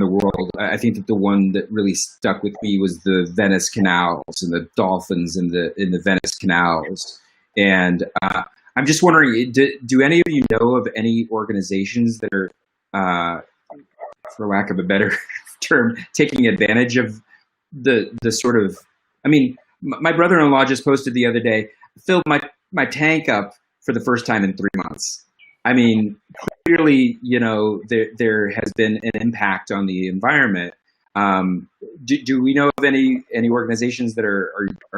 the world. I think that the one that really stuck with me was the Venice canals and the dolphins in the Venice canals. And I'm just wondering, do any of you know of any organizations that are, for lack of a better term, taking advantage of the sort of, I mean, my brother-in-law just posted the other day, filled my tank up for the first time in 3 months. I mean, clearly, there has been an impact on the environment. Do we know of any organizations that are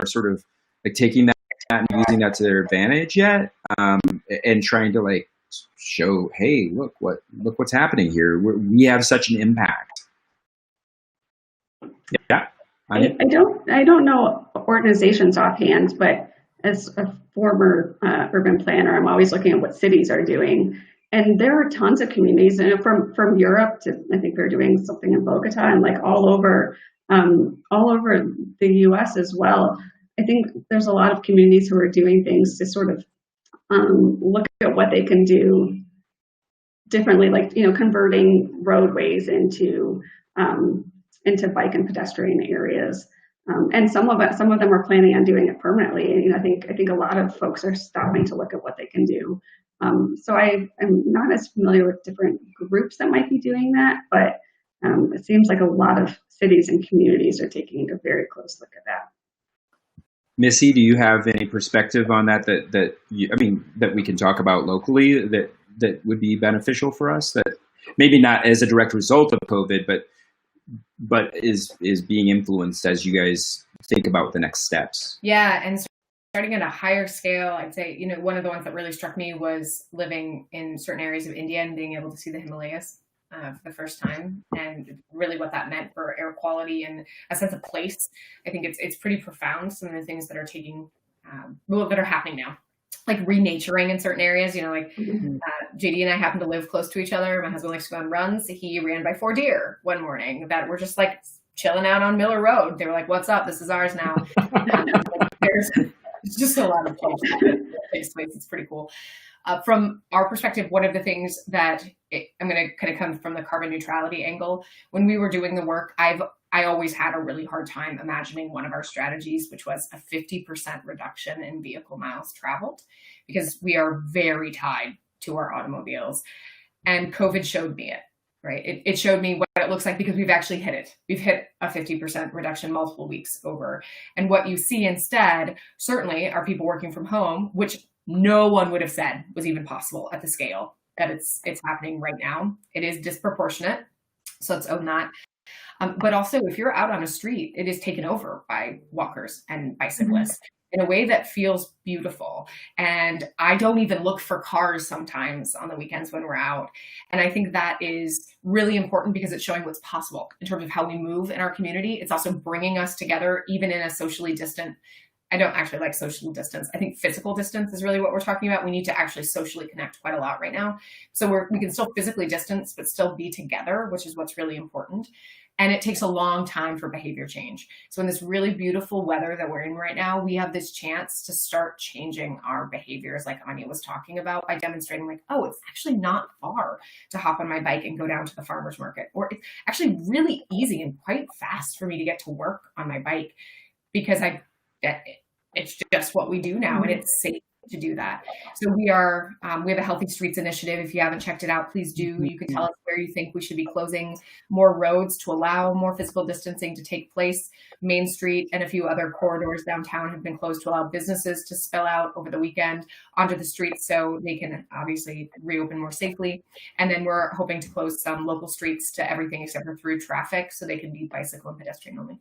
sort of like taking that and using that to their advantage yet, and trying to like show, hey, look what's happening here. We have such an impact. Yeah, I don't know organizations offhand, but as a former urban planner, I'm always looking at what cities are doing. And there are tons of communities, from Europe to, I think they're doing something in Bogota, and like all over the U.S. as well. I think there's a lot of communities who are doing things to sort of look at what they can do differently, like converting roadways into bike and pedestrian areas. And some of them are planning on doing it permanently. And I think a lot of folks are stopping to look at what they can do. So I am not as familiar with different groups that might be doing that, but it seems like a lot of cities and communities are taking a very close look at that. Missy, do you have any perspective on that that we can talk about locally that would be beneficial for us, that maybe not as a direct result of COVID, but is being influenced as you guys think about the next steps? Yeah, and starting at a higher scale, I'd say, one of the ones that really struck me was living in certain areas of India and being able to see the Himalayas for the first time, and really what that meant for air quality and a sense of place. I think it's pretty profound, some of the things that are that are happening now. Like renaturing in certain areas, JD and I happen to live close to each other. My husband likes to go on runs. He ran by 4 deer one morning that were just like chilling out on Miller Road. They were like, "What's up? This is ours now." There's just a lot of change. It's pretty cool. From our perspective, one of the things that I'm going to kind of come from the carbon neutrality angle. When we were doing the work, I always had a really hard time imagining one of our strategies, which was a 50% reduction in vehicle miles traveled, because we are very tied to our automobiles. And COVID showed me it, right? It showed me what it looks like, because we've actually hit it. We've hit a 50% reduction multiple weeks over. And what you see instead, certainly, are people working from home, which no one would have said was even possible at the scale that it's happening right now. It is disproportionate. So let's own that. But also, if you're out on a street, it is taken over by walkers and bicyclists in a way that feels beautiful. And I don't even look for cars sometimes on the weekends when we're out. And I think that is really important, because it's showing what's possible in terms of how we move in our community. It's also bringing us together, even in a socially distant. I don't actually like social distance. I think physical distance is really what we're talking about. We need to actually socially connect quite a lot right now. So we can still physically distance, but still be together, which is what's really important. And it takes a long time for behavior change. So in this really beautiful weather that we're in right now, we have this chance to start changing our behaviors, like Anya was talking about, by demonstrating like, oh, it's actually not far to hop on my bike and go down to the farmer's market. Or it's actually really easy and quite fast for me to get to work on my bike, because it's just what we do now, and it's safe to do that. So we have a Healthy Streets initiative. If you haven't checked it out, please do. You can tell us where you think we should be closing more roads to allow more physical distancing to take place. Main Street and a few other corridors downtown have been closed to allow businesses to spill out over the weekend onto the streets, so they can obviously reopen more safely. And then we're hoping to close some local streets to everything except for through traffic, so they can be bicycle and pedestrian only.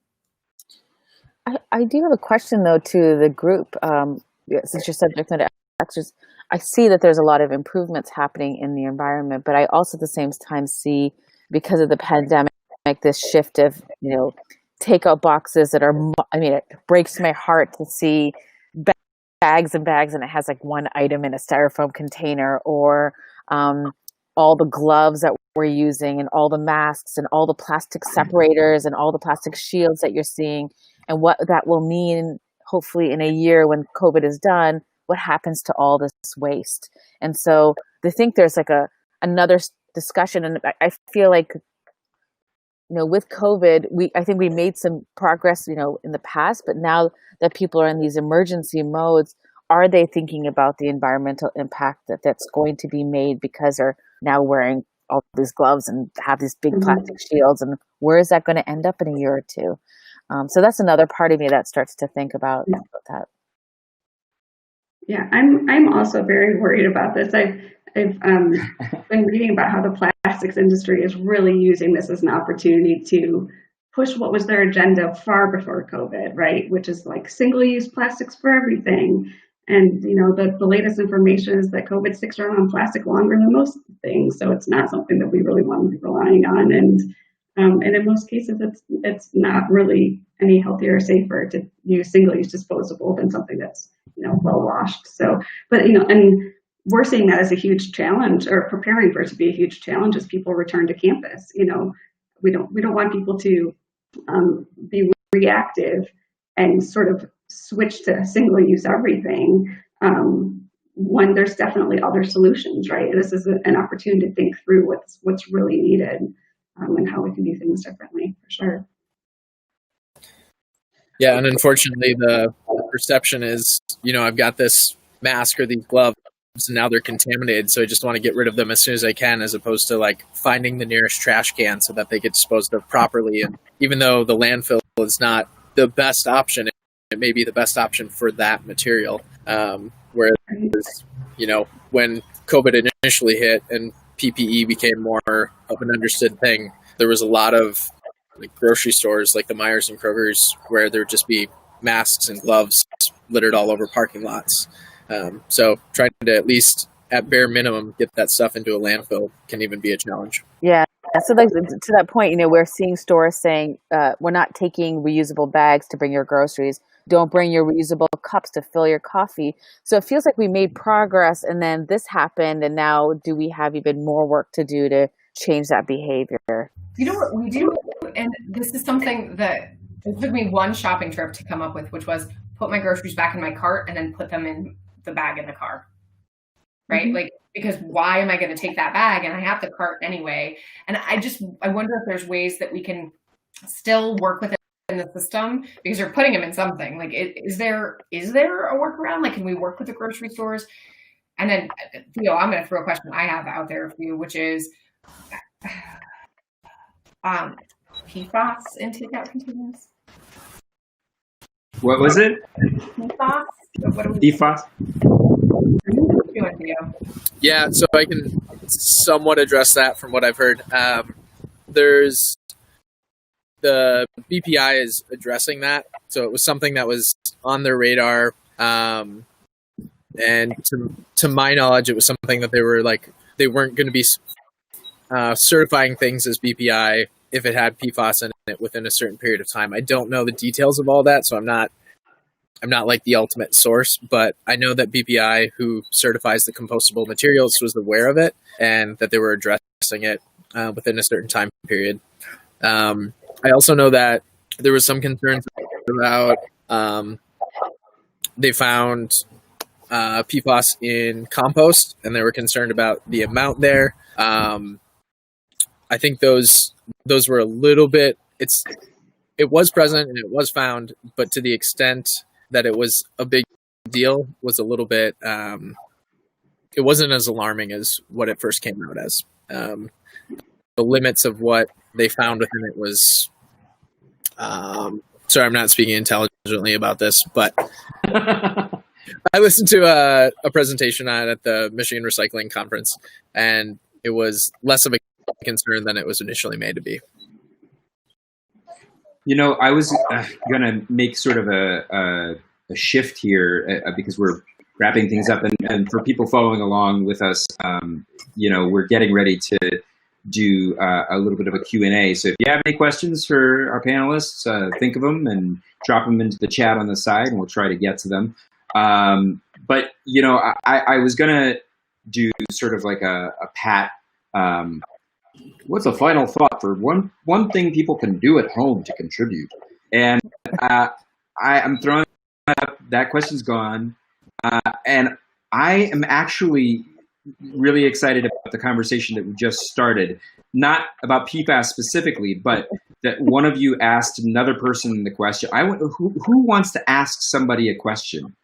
I do have a question, though, to the group. Since your subject matter experts, I see that there's a lot of improvements happening in the environment, but I also at the same time see, because of the pandemic, this shift of, takeout boxes that are, it breaks my heart to see bags and bags, and it has like one item in a styrofoam container, or all the gloves that we're using, and all the masks, and all the plastic separators, and all the plastic shields that you're seeing, and what that will mean hopefully in a year when COVID is done, what happens to all this waste. And so I think there's like another discussion, and I feel like with COVID, I think we made some progress, in the past, but now that people are in these emergency modes, are they thinking about the environmental impact that's going to be made because they're now wearing all these gloves and have these big plastic shields, and where is that going to end up in a year or two? So that's another part of me that starts to think about that. Yeah, I'm also very worried about this. I've been reading about how the plastics industry is really using this as an opportunity to push what was their agenda far before COVID, right? Which is like single-use plastics for everything. And the latest information is that COVID sticks around on plastic longer than most things, so it's not something that we really want to be relying on. And in most cases, it's not really any healthier or safer to use single-use disposable than something that's well washed. So, but and we're seeing that as a huge challenge, or preparing for it to be a huge challenge as people return to campus. We don't want people to be reactive and sort of switch to single-use everything when there's definitely other solutions, right? This is an opportunity to think through what's really needed and how we can do things differently, for sure. Yeah, and unfortunately, the perception is, I've got this mask or these gloves, and now they're contaminated, so I just want to get rid of them as soon as I can, as opposed to like finding the nearest trash can so that they get disposed of properly. And even though the landfill is not the best option, it may be the best option for that material. Whereas, when COVID initially hit and PPE became more of an understood thing, there was a lot of like grocery stores like the Myers and Kroger's where there would just be masks and gloves littered all over parking lots. So trying to at least at bare minimum get that stuff into a landfill can even be a challenge. Yeah. So like, to that point, we're seeing stores saying we're not taking reusable bags to bring your groceries. Don't bring your reusable cups to fill your coffee. So it feels like we made progress, and then this happened, and now do we have even more work to do to change that behavior? You know what we do, and this is something that it took me one shopping trip to come up with, which was put my groceries back in my cart and then put them in the bag in the car. Right? Mm-hmm. Like, because why am I going to take that bag? And I have the cart anyway. And I wonder if there's ways that we can still work with it in the system, because you're putting them in something. Like, is there a workaround? Like, can we work with the grocery stores? And then, Theo, I'm going to throw a question I have out there for you, which is PFAS in takeout containers. What was it? PFAS? PFAS? Yeah, so I can somewhat address that from what I've heard. There's the BPI is addressing that, so it was something that was on their radar. And to my knowledge, it was something that they weren't going to be certifying things as BPI if it had PFAS in it within a certain period of time. I don't know the details of all that, so I'm not like the ultimate source, but I know that BPI, who certifies the compostable materials, was aware of it and that they were addressing it within a certain time period. I also know that there was some concerns about they found PFAS in compost, and they were concerned about the amount there. I think those were a little bit. It was present and it was found, but to the extent that it was a big deal was a little bit. It wasn't as alarming as what it first came out as. The limits of what they found within it was. Sorry, I'm not speaking intelligently about this, but I listened to a presentation on it at the Michigan Recycling Conference, and it was less of a concern than it was initially made to be. I was going to make sort of a shift here because we're wrapping things up, and for people following along with us, we're getting ready to do a little bit of a Q&A. So if you have any questions for our panelists, think of them and drop them into the chat on the side, and we'll try to get to them. But I was going to do sort of like a pat. What's a final thought for one thing people can do at home to contribute? And I'm throwing up, that question's gone. And I am actually really excited about the conversation that we just started. not about PFAS specifically, but that one of you asked another person the question. Who wants to ask somebody a question?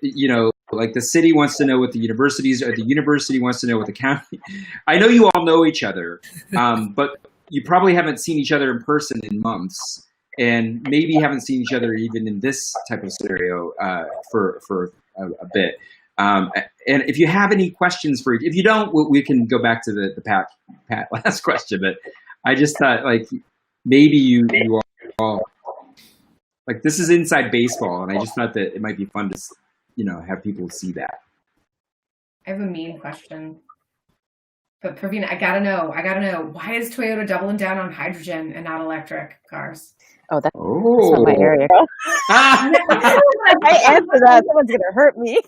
You know, like the city wants to know what the universities, or the university wants to know what the county. I know you all know each other, but you probably haven't seen each other in person in months, and maybe haven't seen each other even in this type of scenario for a bit. And if you have any questions if you don't, we can go back to the Pat last question. But I just thought, like, maybe you all, like, this is inside baseball, and I just thought that it might be fun to, you know, have people see that. I have a mean question. But Pravina, I gotta know, why is Toyota doubling down on hydrogen and not electric cars? Oh, that's not my area. I answer that. Someone's going to hurt me.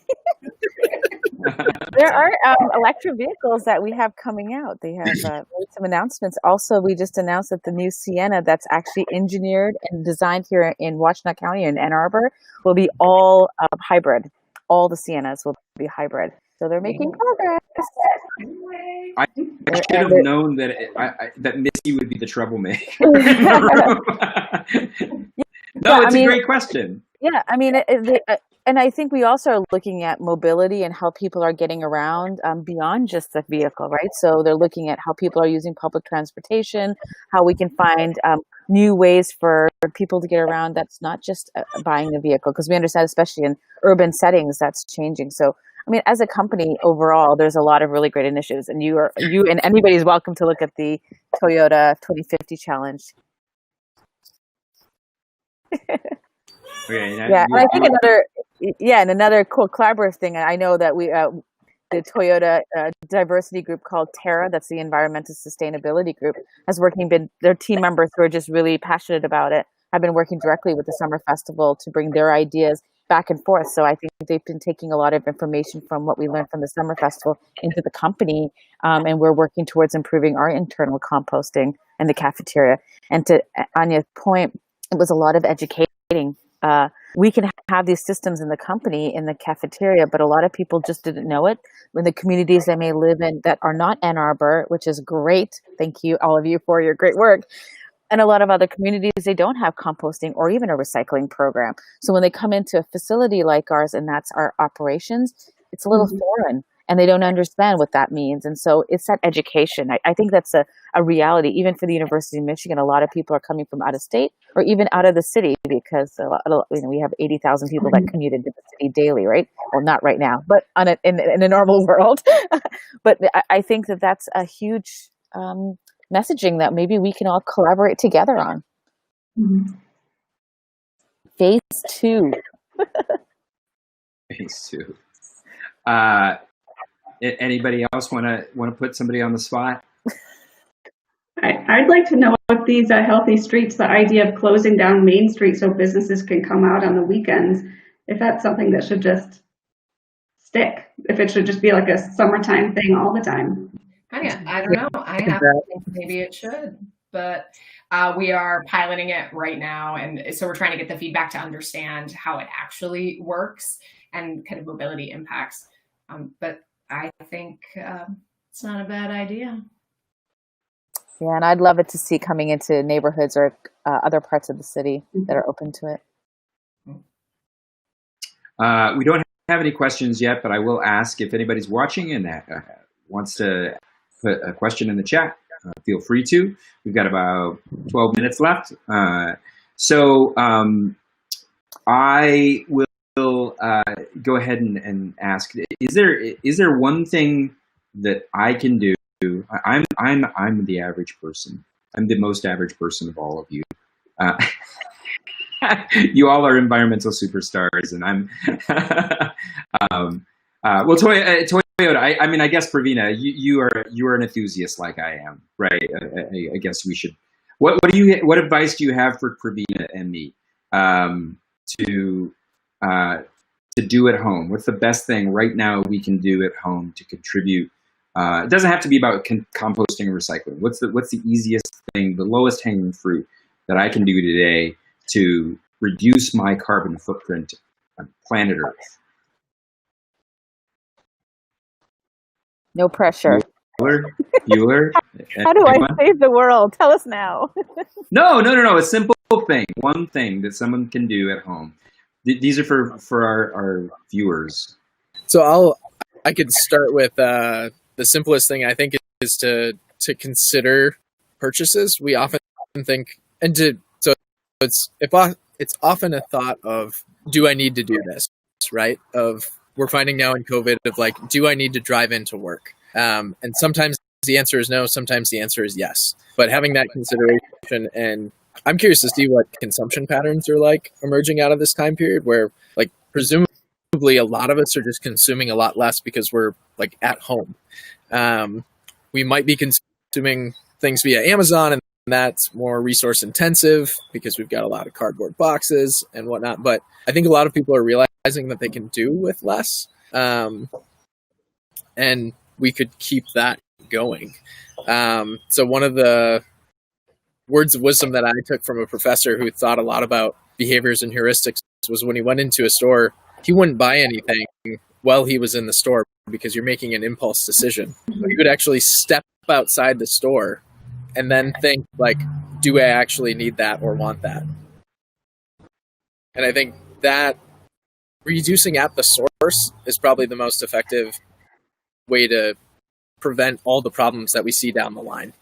There are electric vehicles that we have coming out. They have made some announcements. Also, we just announced that the new Sienna that's actually engineered and designed here in Washtenaw County in Ann Arbor will be all hybrid. All the Siennas will be hybrid. So they're making progress. I should have known that that Missy would be the troublemaker in the room. No, it's a great question. Yeah, I mean, and I think we also are looking at mobility and how people are getting around beyond just the vehicle, right? So they're looking at how people are using public transportation, how we can find new ways for people to get around that's not just buying a vehicle, because we understand, especially in urban settings, that's changing. So, I mean, as a company overall, there's a lot of really great initiatives, and you and anybody's welcome to look at the Toyota 2050 challenge. Okay, yeah, and I think another cool collaborative thing. I know that the Toyota diversity group called Terra, that's the environmental sustainability group, has their team members who are just really passionate about it have been working directly with the Summer Festival to bring their ideas back and forth. So I think they've been taking a lot of information from what we learned from the Summer Festival into the company, and we're working towards improving our internal composting and the cafeteria. And to Anya's point, it was a lot of educating. We can have these systems in the company, in the cafeteria, but a lot of people just didn't know it. In the communities they may live in that are not Ann Arbor, which is great. Thank you, all of you, for your great work. And a lot of other communities, they don't have composting or even a recycling program. So when they come into a facility like ours, and that's our operations, it's a little foreign, and they don't understand what that means. And so it's that education. I think that's a reality, even for the University of Michigan. A lot of people are coming from out of state or even out of the city, because we have 80,000 people that commute into the city daily, right? Well, not right now, but in a normal world. But I think that's a huge messaging that maybe we can all collaborate together on. Phase 2. Phase 2. Anybody else want to put somebody on the spot? I'd like to know if these healthy streets, the idea of closing down Main Street so businesses can come out on the weekends, if that's something that should just stick, if it should just be like a summertime thing all the time. I don't know. I have to think maybe it should, but we are piloting it right now, and so we're trying to get the feedback to understand how it actually works and kind of mobility impacts. But I think it's not a bad idea. Yeah, and I'd love it to see coming into neighborhoods or other parts of the city that are open to it. We don't have any questions yet, but I will ask if anybody's watching and wants to put a question in the chat. Feel free to. We've got about 12 minutes left. So I will go ahead and ask: Is there one thing that I can do? I'm the average person. I'm the most average person of all of you. You all are environmental superstars, and I'm. Well, Toyota. I mean, I guess Pravina, you are an enthusiast like I am, right? I guess we should. What advice do you have for Pravina and me to do at home? What's the best thing right now we can do at home to contribute? It doesn't have to be about composting and recycling. What's the easiest thing, the lowest hanging fruit that I can do today to reduce my carbon footprint on planet Earth? No pressure. Bueller? How do I Anyone? save the world? Tell us now. No. A simple thing, one thing that someone can do at home. These are for our viewers. So I could start with the simplest thing I think is to consider purchases. We often think it's often a thought of, do I need to do this, right? We're finding now in COVID of like, do I need to drive into work? And sometimes the answer is no, sometimes the answer is yes. But having that consideration, and I'm curious to see what consumption patterns are like emerging out of this time period where, like, presumably a lot of us are just consuming a lot less because we're like at home. We might be consuming things via Amazon, and that's more resource intensive because we've got a lot of cardboard boxes and whatnot. But I think a lot of people are realizing that they can do with less. And we could keep that going. So one of the words of wisdom that I took from a professor who thought a lot about behaviors and heuristics was when he went into a store, he wouldn't buy anything while he was in the store because you're making an impulse decision. He would actually step outside the store and then think, like, do I actually need that or want that? And I think that reducing at the source is probably the most effective way to prevent all the problems that we see down the line.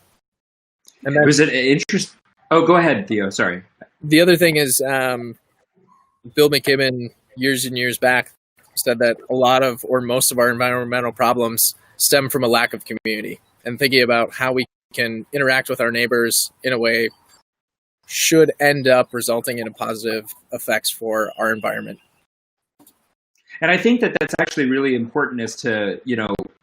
And then, Was it interest? Oh, go ahead, Theo. Sorry. the other thing is, Bill McKibben, years and years back, said that a lot of, or most of our environmental problems stem from a lack of community. And thinking about how we can interact with our neighbors in a way should end up resulting in a positive effects for our environment. And I think that that's actually really important as to,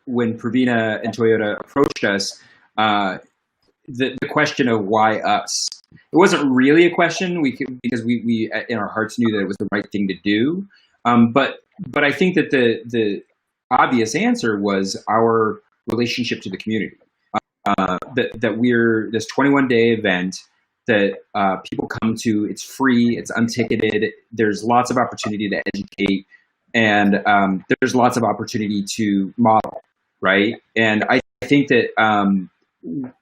when Pravina and Toyota approached us, the question of why us. It wasn't really a question because we in our hearts knew that it was the right thing to do. But I think that the obvious answer was our relationship to the community. That we're this 21-day event that people come to. It's free. It's unticketed. There's lots of opportunity to educate, and there's lots of opportunity to model, right? And I think that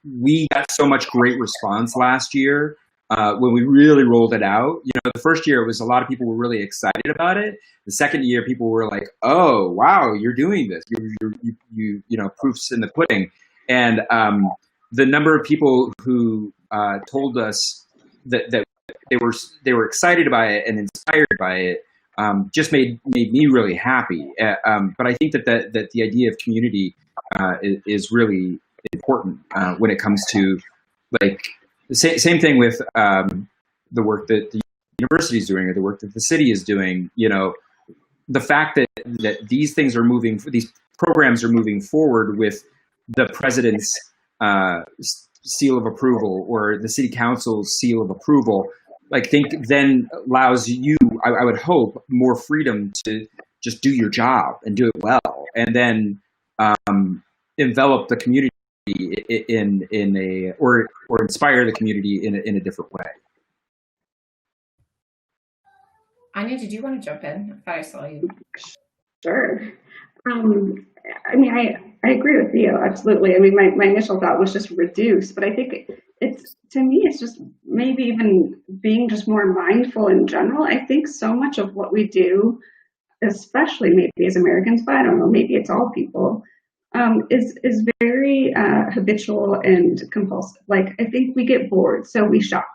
we got so much great response last year when we really rolled it out. The first year it was a lot of people were really excited about it. The second year people were like, "Oh, wow, you're doing this. You proofs in the pudding." And the number of people who told us that they were excited by it and inspired by it just made me really happy. But I think that the idea of community is really important when it comes to, like, the same thing with the work that the university is doing or the work that the city is doing. The fact that these programs are moving forward with the president's seal of approval or the city council's seal of approval, then allows you, I would hope, more freedom to just do your job and do it well, and then envelop the community or inspire the community in a different way. Anya, did you want to jump in? I thought I saw you. Sure. I agree with Theo, absolutely. My initial thought was just reduce, but I think it's just maybe even being just more mindful in general. I think so much of what we do, especially maybe as Americans, but I don't know, maybe it's all people, is very habitual and compulsive. Like, I think we get bored, so we shop.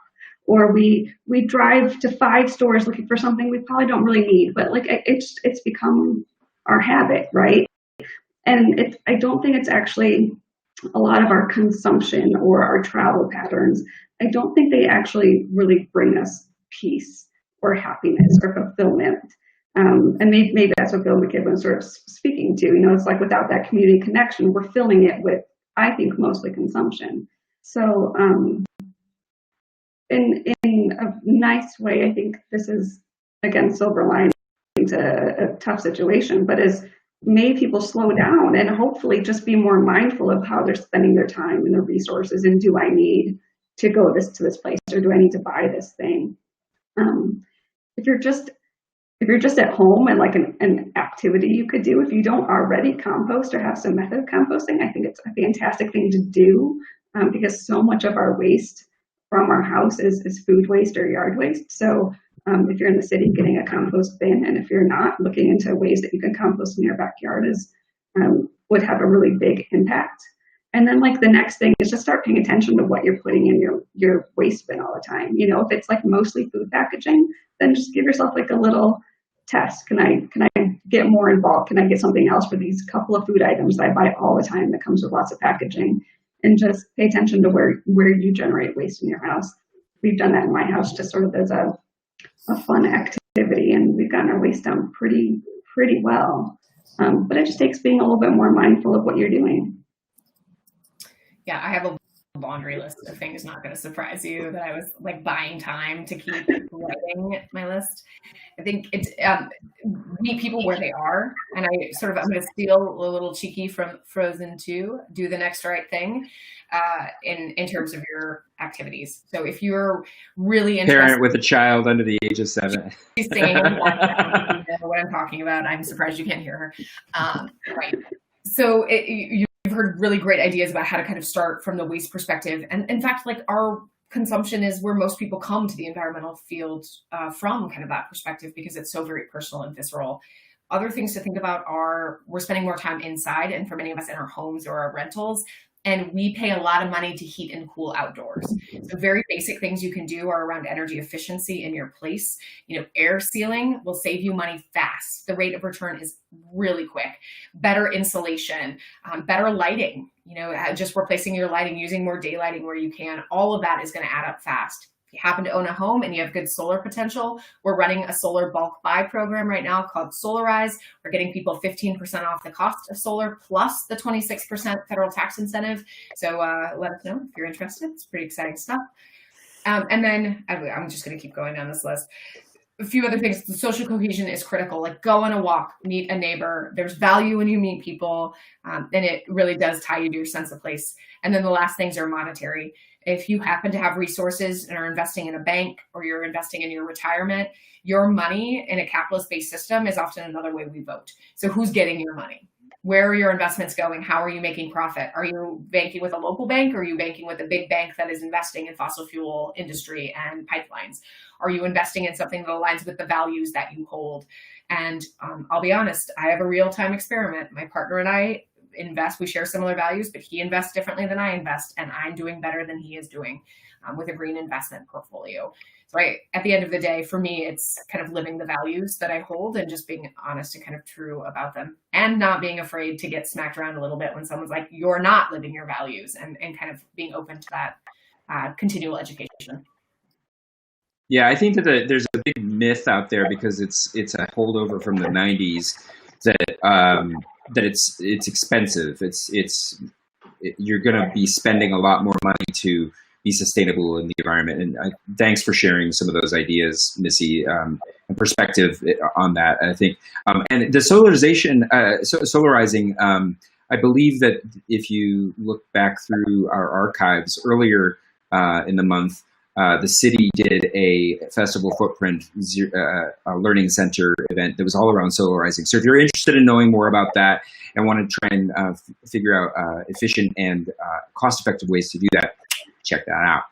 Or we drive to 5 stores looking for something we probably don't really need, but it's become our habit, right? And I don't think it's actually a lot of our consumption or our travel patterns. I don't think they actually really bring us peace or happiness or fulfillment. And maybe that's what Bill McKibben was sort of speaking to. It's like without that community connection, we're filling it with, I think, mostly consumption. So in a nice way, I think this is, again, silver lining to a tough situation, but is made people slow down and hopefully just be more mindful of how they're spending their time and their resources, and do I need to go to this place, or do I need to buy this thing? If you're just at home and like an activity you could do, if you don't already compost or have some method of composting, I think it's a fantastic thing to do. because so much of our waste from our house is food waste or yard waste. So if you're in the city, getting a compost bin, and if you're not, looking into ways that you can compost in your backyard is would have a really big impact. And then like the next thing is just start paying attention to what you're putting in your waste bin all the time. You know, if it's like mostly food packaging, then just give yourself like a little test. Can I get more involved? Can I get something else for these couple of food items that I buy all the time that comes with lots of packaging? And just pay attention to where you generate waste in your house. We've done that in my house just sort of as a fun activity, and we've gotten our waste down pretty well. But it just takes being a little bit more mindful of what you're doing. Yeah, I have a laundry list of things, not going to surprise you, that I was like buying time to keep writing my list. I think it's meet people where they are, and I'm going to steal a little cheeky from Frozen 2, do the next right thing in terms of your activities. So if you're really interested, parent with a child under the age of 7, she's singing, you know what I'm talking about. I'm surprised you can't hear her. Right. So you've heard really great ideas about how to kind of start from the waste perspective. And in fact, like our consumption is where most people come to the environmental field from kind of that perspective, because it's so very personal and visceral. Other things to think about are we're spending more time inside, and for many of us in our homes or our rentals, and we pay a lot of money to heat and cool outdoors. So very basic things you can do are around energy efficiency in your place. You know, air sealing will save you money fast. The rate of return is really quick. Better insulation, better lighting, you know, just replacing your lighting, using more daylighting where you can. All of that is going to add up fast. If you happen to own a home and you have good solar potential, we're running a solar bulk buy program right now called Solarize. We're getting people 15% off the cost of solar plus the 26% federal tax incentive. So let us know if you're interested. It's pretty exciting stuff. And then I'm just going to keep going down this list. A few other things. The social cohesion is critical. Like go on a walk, meet a neighbor. There's value when you meet people, and it really does tie you to your sense of place. And then the last things are monetary. If you happen to have resources and are investing in a bank, or you're investing in your retirement, your money in a capitalist-based system is often another way we vote. So who's getting your money? Where are your investments going? How are you making profit? Are you banking with a local bank, or are you banking with a big bank that is investing in fossil fuel industry and pipelines? Are you investing in something that aligns with the values that you hold? And I'll be honest, I have a real-time experiment. My partner and I invest, we share similar values, but he invests differently than I invest, and I'm doing better than he is doing with a green investment portfolio. So at the end of the day, for me, it's kind of living the values that I hold and just being honest and kind of true about them, and not being afraid to get smacked around a little bit when someone's like, you're not living your values, and kind of being open to that continual education. Yeah, I think that there's a big myth out there, because it's a holdover from the 90s, that it's expensive. You're going to be spending a lot more money to be sustainable in the environment. And thanks for sharing some of those ideas, Missy, and perspective on that. I think, and the solarizing. I believe that if you look back through our archives earlier in the month, the city did a festival footprint a learning center event that was all around solarizing. So if you're interested in knowing more about that and want to try and figure out efficient and cost-effective ways to do that, check that out.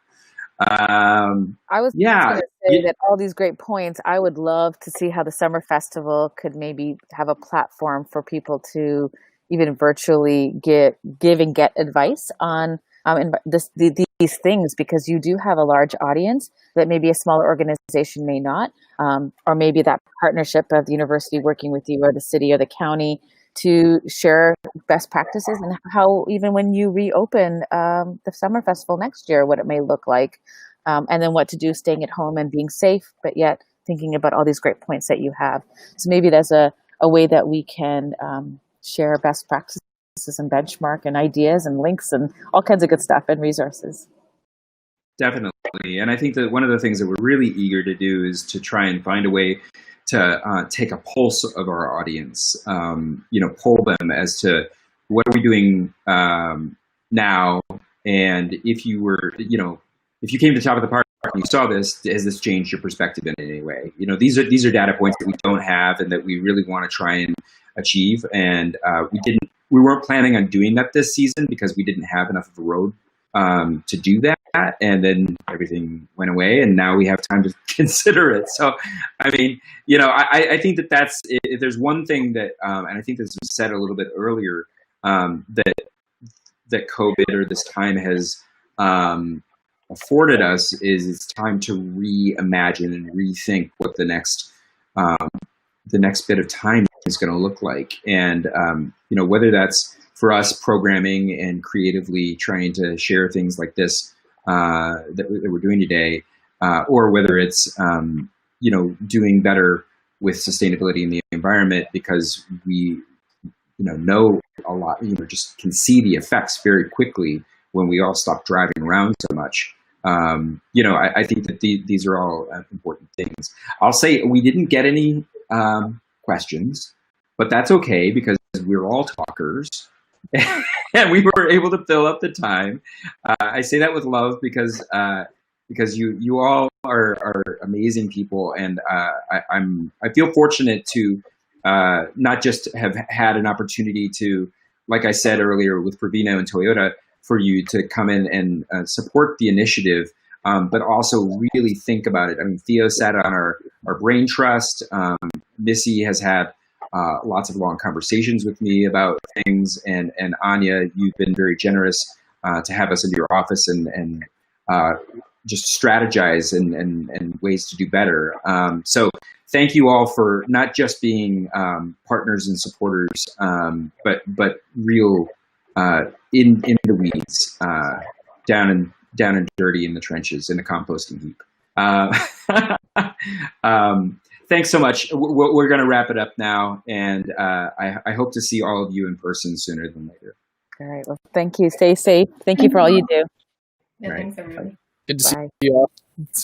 I was going to say that all these great points, I would love to see how the summer festival could maybe have a platform for people to even virtually give and get advice on these things, because you do have a large audience that maybe a smaller organization may not, or maybe that partnership of the university working with you or the city or the county to share best practices, and how even when you reopen the summer festival next year, what it may look like, and then what to do staying at home and being safe, but yet thinking about all these great points that you have. So maybe there's a way that we can share best practices and benchmark and ideas and links and all kinds of good stuff and resources. Definitely. And I think that one of the things that we're really eager to do is to try and find a way to take a pulse of our audience, poll them as to what are we doing now. And if you were, if you came to the top of the park and you saw this, has this changed your perspective in any way? These are data points that we don't have and that we really want to try and achieve. And we weren't planning on doing that this season because we didn't have enough of a road to do that, and then everything went away, and now we have time to consider it. So, I mean, I think that's, if there's one thing that, and I think this was said a little bit earlier, that COVID or this time has afforded us, is it's time to reimagine and rethink what the next bit of time is going to look like, and whether that's for us programming and creatively trying to share things like this that we're doing today, or whether it's doing better with sustainability in the environment because we know a lot, just can see the effects very quickly when we all stop driving around so much. I think that these are all important things. I'll say we didn't get any questions, but that's okay because we're all talkers. And we were able to fill up the time. I say that with love because you all are amazing people, and I feel fortunate to not just have had an opportunity to, like I said earlier with Pravina and Toyota, for you to come in and support the initiative, but also really think about it. I mean, Theo sat on our brain trust. Missy has had lots of long conversations with me about things, and Anya, you've been very generous to have us into your office and just strategize and ways to do better. So thank you all for not just being partners and supporters, but real in the weeds, down and dirty in the trenches in the composting heap. Thanks so much. We're going to wrap it up now, and I hope to see all of you in person sooner than later. All right. Well, thank you. Stay safe. Thank you for all you do. Yeah, Right. thanks everybody. Good to see Bye. you all.